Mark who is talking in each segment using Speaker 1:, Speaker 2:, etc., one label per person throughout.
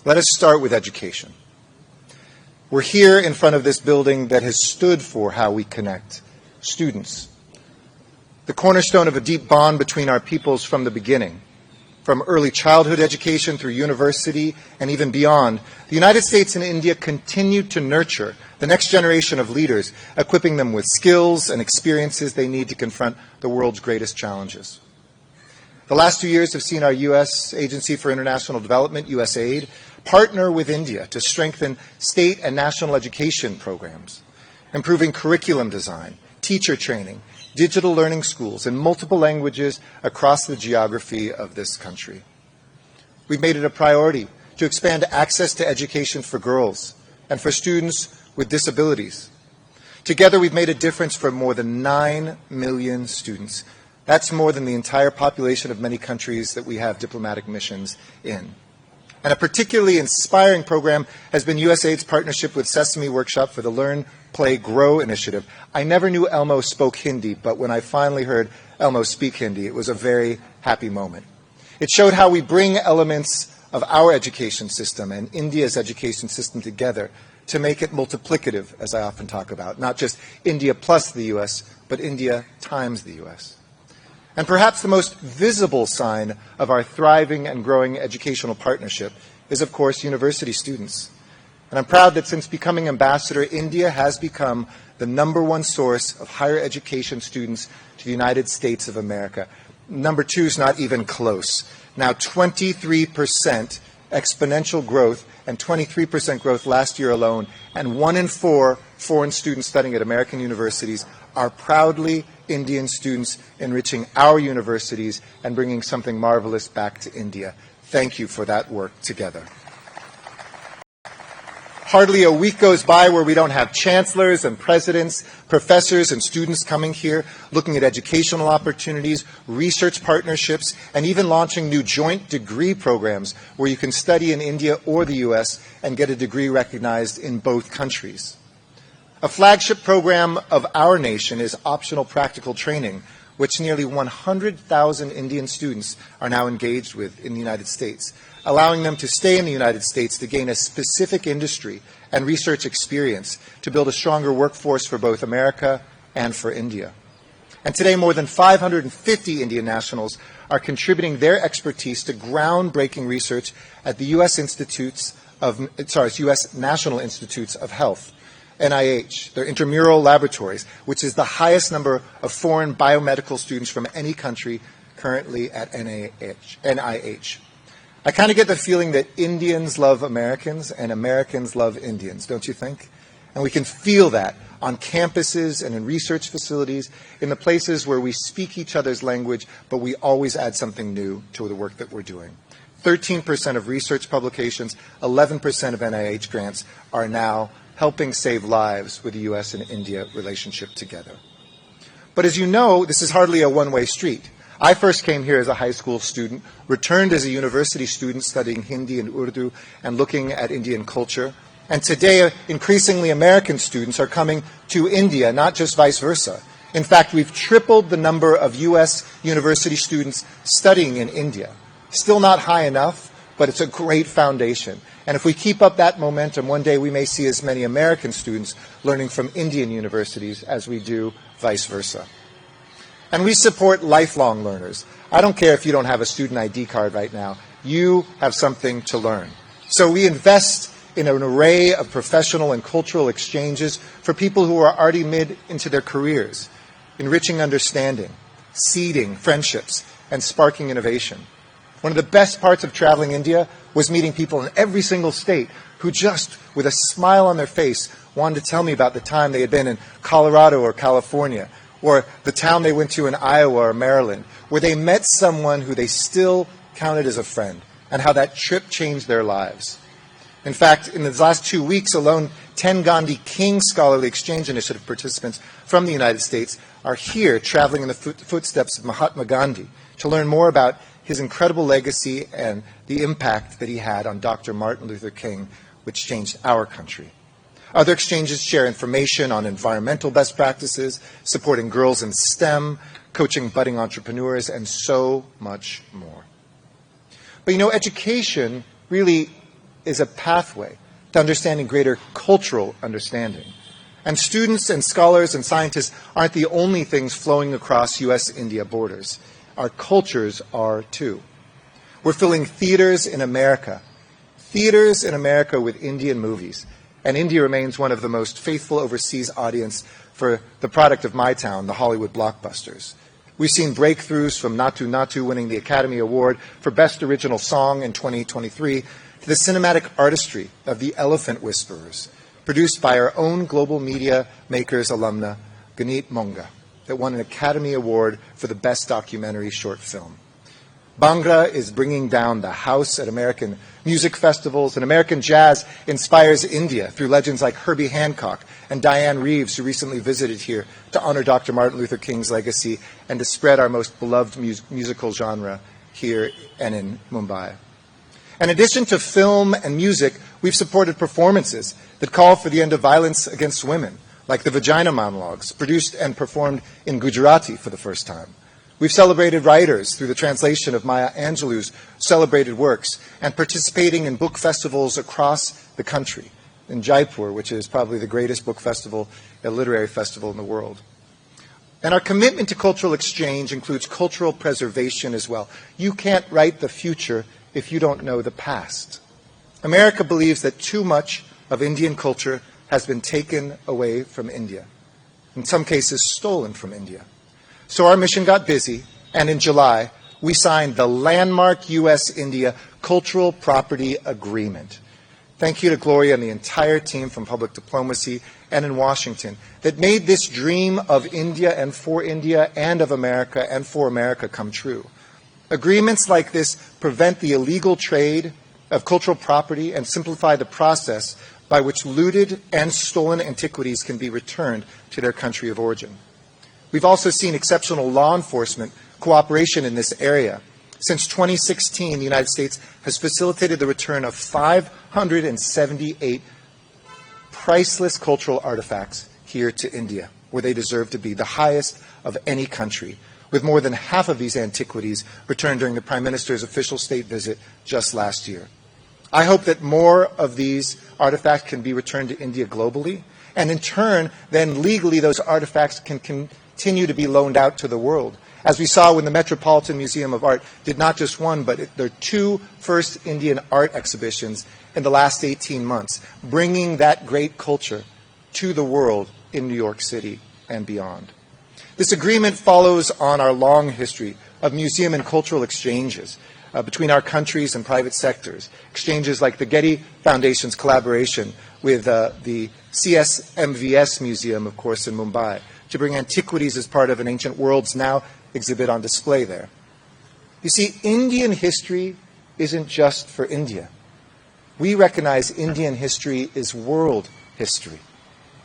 Speaker 1: Let us start with education. We're here in front of this building that has stood for how we connect students. The cornerstone of a deep bond between our peoples from the beginning. From early childhood education through university and even beyond, the United States and India continue to nurture the next generation of leaders, equipping them with skills and experiences they need to confront the world's greatest challenges. The last 2 years have seen our U.S. Agency for International Development, USAID, partner with India to strengthen state and national education programs, improving curriculum design, teacher training, digital learning schools in multiple languages across the geography of this country. We've made it a priority to expand access to education for girls and for students with disabilities. Together, we've made a difference for more than 9 million students. That's more than the entire population of many countries that we have diplomatic missions in. And a particularly inspiring program has been USAID's partnership with Sesame Workshop for the Learn, Play, Grow initiative. I never knew Elmo spoke Hindi, but when I finally heard Elmo speak Hindi, it was a very happy moment. It showed how we bring elements of our education system and India's education system together to make it multiplicative, as I often talk about, not just India plus the U.S., but India times the U.S. And perhaps the most visible sign of our thriving and growing educational partnership is, of course, university students. And I'm proud that since becoming ambassador, India has become the #1 source of higher education students to the United States of America. Number 2 is not even close. Now 23% exponential growth and 23% growth last year alone, and 1 in 4 foreign students studying at American universities are proudly Indian students enriching our universities and bringing something marvelous back to India. Thank you for that work together. Hardly a week goes by where we don't have chancellors and presidents, professors and students coming here, looking at educational opportunities, research partnerships, and even launching new joint degree programs where you can study in India or the U.S. and get a degree recognized in both countries. A flagship program of our nation is optional practical training, which nearly 100,000 Indian students are now engaged with in the United States, allowing them to stay in the United States to gain a specific industry and research experience to build a stronger workforce for both America and for India. And today, more than 550 Indian nationals are contributing their expertise to groundbreaking research at the U.S. U.S. National Institutes of Health, NIH, their intramural laboratories, which is the highest number of foreign biomedical students from any country currently at NIH. I kind of get the feeling that Indians love Americans and Americans love Indians, don't you think? And we can feel that on campuses and in research facilities, in the places where we speak each other's language, but we always add something new to the work that we're doing. 13% of research publications, 11% of NIH grants are now helping save lives with the U.S. and India relationship together. But as you know, this is hardly a one-way street. I first came here as a high school student, returned as a university student studying Hindi and Urdu and looking at Indian culture. And today, increasingly American students are coming to India, not just vice versa. In fact, we've tripled the number of U.S. university students studying in India. Still not high enough, but it's a great foundation. And if we keep up that momentum, one day we may see as many American students learning from Indian universities as we do vice versa. And we support lifelong learners. I don't care if you don't have a student ID card right now. You have something to learn. So we invest in an array of professional and cultural exchanges for people who are already mid into their careers, enriching understanding, seeding friendships, and sparking innovation. One of the best parts of traveling India was meeting people in every single state who just, with a smile on their face, wanted to tell me about the time they had been in Colorado or California, or the town they went to in Iowa or Maryland, where they met someone who they still counted as a friend, and how that trip changed their lives. In fact, in the last 2 weeks alone, 10 Gandhi King Scholarly Exchange Initiative participants from the United States are here traveling in the footsteps of Mahatma Gandhi to learn more about his incredible legacy and the impact that he had on Dr. Martin Luther King, which changed our country. Other exchanges share information on environmental best practices, supporting girls in STEM, coaching budding entrepreneurs, and so much more. But you know, education really is a pathway to understanding greater cultural understanding. And students and scholars and scientists aren't the only things flowing across U.S.-India borders. Our cultures are too. We're filling theaters in America with Indian movies. And India remains one of the most faithful overseas audience for the product of my town, the Hollywood blockbusters. We've seen breakthroughs from Natu Natu winning the Academy Award for Best Original Song in 2023 to the cinematic artistry of The Elephant Whisperers, produced by our own Global Media Makers alumna, Guneet Monga, that won an Academy Award for the Best Documentary Short Film. Bhangra is bringing down the house at American music festivals, and American jazz inspires India through legends like Herbie Hancock and Diane Reeves, who recently visited here to honor Dr. Martin Luther King's legacy and to spread our most beloved musical genre here and in Mumbai. In addition to film and music, we've supported performances that call for the end of violence against women, like the Vagina Monologues, produced and performed in Gujarati for the first time. We've celebrated writers through the translation of Maya Angelou's celebrated works and participating in book festivals across the country, in Jaipur, which is probably the greatest book festival, a literary festival in the world. And our commitment to cultural exchange includes cultural preservation as well. You can't write the future if you don't know the past. America believes that too much of Indian culture has been taken away from India, in some cases stolen from India. So our mission got busy, and in July, we signed the landmark U.S.-India Cultural Property Agreement. Thank you to Gloria and the entire team from Public Diplomacy and in Washington that made this dream of India and for India and of America and for America come true. Agreements like this prevent the illegal trade of cultural property and simplify the process by which looted and stolen antiquities can be returned to their country of origin. We've also seen exceptional law enforcement cooperation in this area. Since 2016, the United States has facilitated the return of 578 priceless cultural artifacts here to India, where they deserve to be, the highest of any country, with more than half of these antiquities returned during the Prime Minister's official state visit just last year. I hope that more of these artifacts can be returned to India globally, and in turn, then legally those artifacts can continue to be loaned out to the world. As we saw when the Metropolitan Museum of Art did not just one, but their two first Indian art exhibitions in the last 18 months, bringing that great culture to the world in New York City and beyond. This agreement follows on our long history of museum and cultural exchanges between our countries and private sectors, exchanges like the Getty Foundation's collaboration with the CSMVS Museum, of course, in Mumbai, to bring antiquities as part of an Ancient Worlds Now exhibit on display there. You see, Indian history isn't just for India. We recognize Indian history is world history.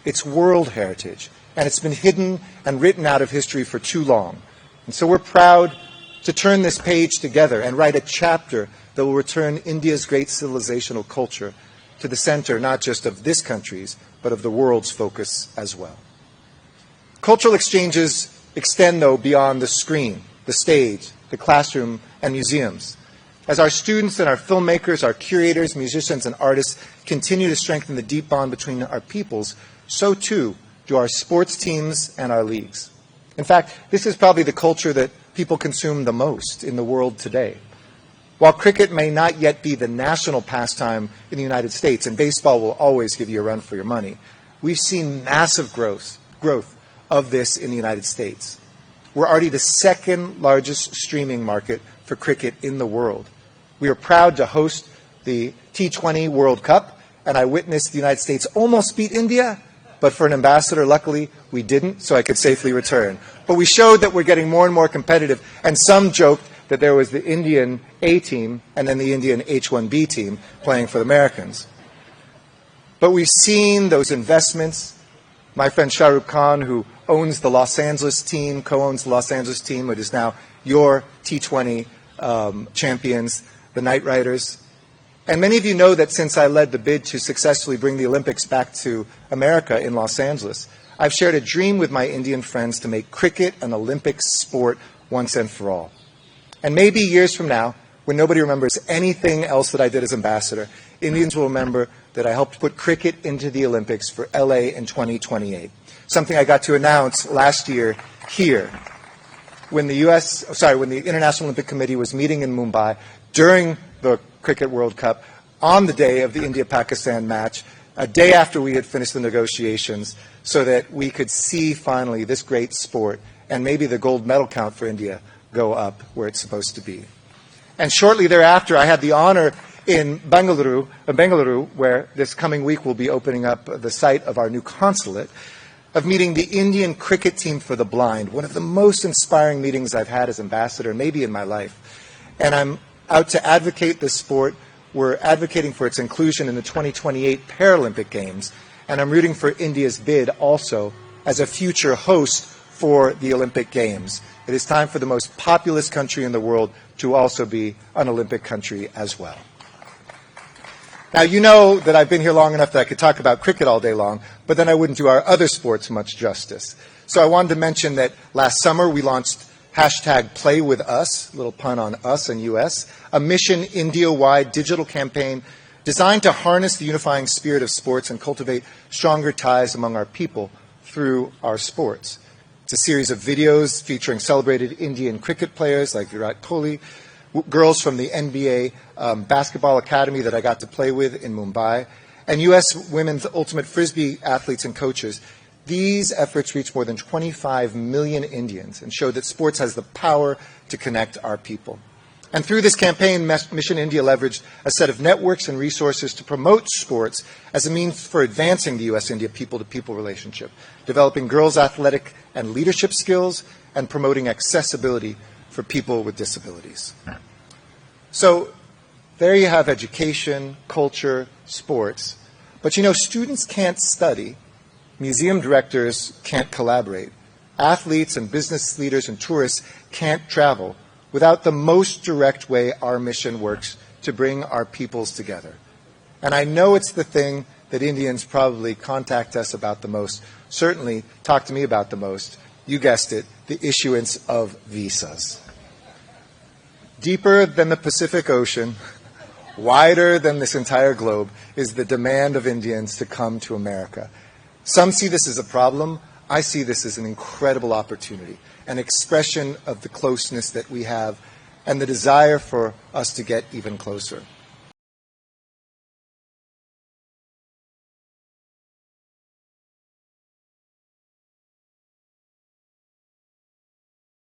Speaker 1: It's world heritage, and it's been hidden and written out of history for too long. And so we're proud to turn this page together and write a chapter that will return India's great civilizational culture to the center not just of this country's, but of the world's focus as well. Cultural exchanges extend, though, beyond the screen, the stage, the classroom, and museums. As our students and our filmmakers, our curators, musicians, and artists continue to strengthen the deep bond between our peoples, so too do our sports teams and our leagues. In fact, this is probably the culture that people consume the most in the world today. While cricket may not yet be the national pastime in the United States, and baseball will always give you a run for your money, we've seen massive growth of this in the United States. We're already the second largest streaming market for cricket in the world. We are proud to host the T20 World Cup, and I witnessed the United States almost beat India, but for an ambassador, luckily, we didn't, so I could safely return. But we showed that we're getting more and more competitive, and some joked that there was the Indian A team and then the Indian H1B team playing for the Americans. But we've seen those investments. My friend Shah Rukh Khan, who owns the Los Angeles team, co-owns the Los Angeles team, it is now your T20 champions, the Knight Riders. And many of you know that since I led the bid to successfully bring the Olympics back to America in Los Angeles, I've shared a dream with my Indian friends to make cricket an Olympic sport once and for all. And maybe years from now, when nobody remembers anything else that I did as ambassador, Indians will remember that I helped put cricket into the Olympics for LA in 2028, something I got to announce last year here when the International Olympic Committee was meeting in Mumbai during the Cricket World Cup on the day of the India-Pakistan match, a day after we had finished the negotiations, so that we could see finally this great sport and maybe the gold medal count for India go up where it's supposed to be. And shortly thereafter, I had the honor in Bengaluru, where this coming week we'll be opening up the site of our new consulate, of meeting the Indian cricket team for the blind, one of the most inspiring meetings I've had as ambassador, maybe in my life. And I'm out to advocate this sport. We're advocating for its inclusion in the 2028 Paralympic Games, and I'm rooting for India's bid also as a future host for the Olympic Games. It is time for the most populous country in the world to also be an Olympic country as well. Now, you know that I've been here long enough that I could talk about cricket all day long, but then I wouldn't do our other sports much justice. So I wanted to mention that last summer we launched #PlayWithUs, a little pun on us and US, a mission India-wide digital campaign designed to harness the unifying spirit of sports and cultivate stronger ties among our people through our sports. It's a series of videos featuring celebrated Indian cricket players like Virat Kohli, girls from the NBA basketball academy that I got to play with in Mumbai, and U.S. women's ultimate frisbee athletes and coaches. These efforts reach more than 25 million Indians and show that sports has the power to connect our people. And through this campaign, Mission India leveraged a set of networks and resources to promote sports as a means for advancing the U.S.-India people-to-people relationship, developing girls' athletic and leadership skills, and promoting accessibility for people with disabilities. So there you have education, culture, sports. But you know, students can't study. Museum directors can't collaborate. Athletes and business leaders and tourists can't travel without the most direct way our mission works to bring our peoples together. And I know it's the thing that Indians probably contact us about the most, certainly talk to me about the most. You guessed it, the issuance of visas. Deeper than the Pacific Ocean, wider than this entire globe, is the demand of Indians to come to America. Some see this as a problem. I see this as an incredible opportunity, an expression of the closeness that we have and the desire for us to get even closer.